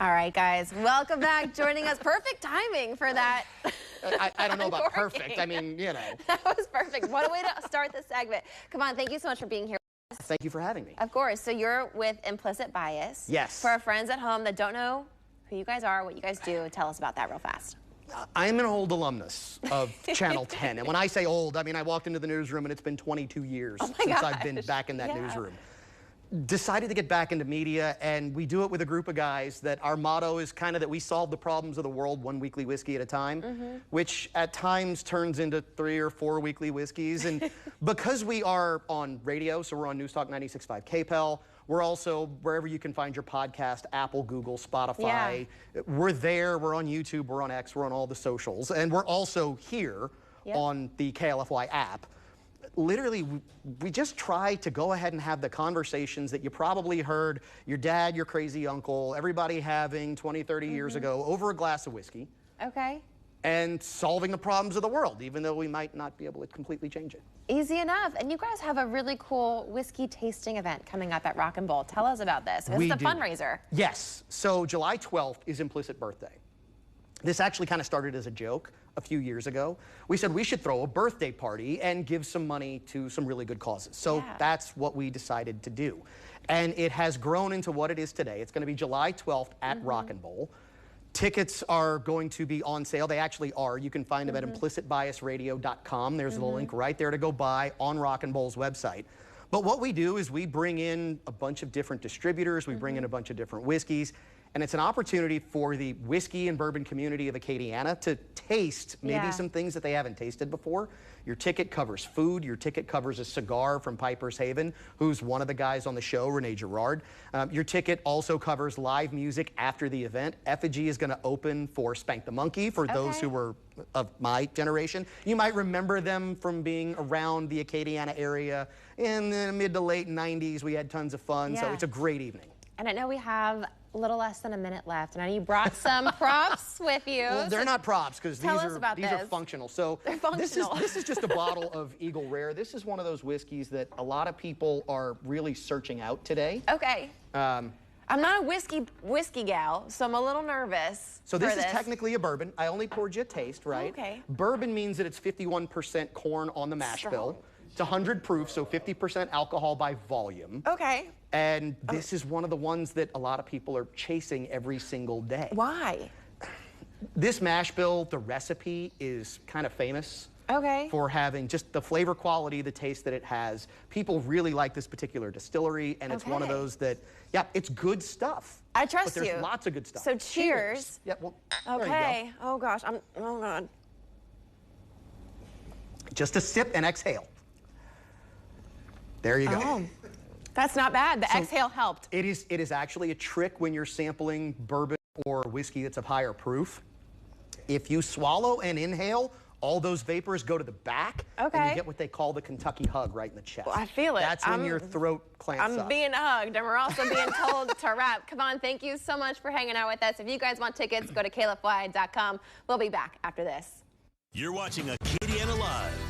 All right, guys, welcome back. Joining us. Perfect timing for that. I don't know about perfect. I mean, you know. That was perfect. What a way to start this segment. Cavon, thank you so much for being here. Thank you for having me. Of course. So you're with Implicit Bias. Yes. For our friends at home that don't know who you guys are, what you guys do, tell us about that real fast. I'm an old alumnus of Channel 10. And when I say old, I mean I walked into the newsroom and it's been 22 years since I've been back in that newsroom. Decided to get back into media, and we do it with a group of guys that our motto is kind of that we solve the problems of the world one weekly whiskey at a time, which at times turns into 3 or 4 weekly whiskeys. And because we are on radio, so we're on Newstalk 96.5 KPEL, we're also wherever you can find your podcast, Apple, Google, Spotify. We're there, we're on YouTube, we're on X, we're on all the socials, and we're also here on the KLFY app. Literally, we just try to go ahead and have the conversations that you probably heard your dad, your crazy uncle, everybody having 20, 30 years ago over a glass of whiskey. Okay. And solving the problems of the world, even though we might not be able to completely change it. Easy enough. And you guys have a really cool whiskey tasting event coming up at Rock-n-Bowl. Tell us about this. This is a fundraiser. Yes. So July 12th is Implicit birthday. This actually kind of started as a joke a few years ago. We said we should throw a birthday party and give some money to some really good causes. So that's what we decided to do. And it has grown into what it is today. It's going to be July 12th at Rock-n-Bowl. Tickets are going to be on sale. They actually are. You can find them at implicitbiasradio.com. There's the link right there to go buy on Rock-n-Bowl's website. But what we do is we bring in a bunch of different distributors. We bring in a bunch of different whiskeys. And it's an opportunity for the whiskey and bourbon community of Acadiana to taste maybe some things that they haven't tasted before. Your ticket covers food. Your ticket covers a cigar from Piper's Haven, who's one of the guys on the show, Rene Girard. Your ticket also covers live music after the event. Effigy is going to open for Spank the Monkey for those who were of my generation. You might remember them from being around the Acadiana area in the mid to late 90s. We had tons of fun, so it's a great evening. And I know we have a little less than a minute left, and I know you brought some props with you. Well, they're not props because these are functional. So they're functional. This is just a bottle of Eagle Rare. This is one of those whiskeys that a lot of people are really searching out today. Okay. I'm not a whiskey gal, so I'm a little nervous. So this is technically a bourbon. I only poured you a taste, right? Okay. Bourbon means that it's 51% corn on the mash bill. It's 100 proof, so 50% alcohol by volume. Okay. And this is one of the ones that a lot of people are chasing every single day. Why? This mash bill, the recipe is kind of famous for having just the flavor quality, the taste that it has. People really like this particular distillery, and it's one of those that, it's good stuff. I trust you. But there's lots of good stuff. So cheers. Yeah, well, okay. There you go. Oh gosh, oh God. Just a sip and exhale. There you go. Oh, that's not bad. The exhale helped. It is actually a trick when you're sampling bourbon or whiskey that's of higher proof. If you swallow and inhale, all those vapors go to the back, and you get what they call the Kentucky hug right in the chest. Well, I feel it. That's when your throat clamps up. I'm being hugged, and we're also being told to wrap. Cavon, thank you so much for hanging out with us. If you guys want tickets, go to klfy.com. We'll be back after this. You're watching Acadiana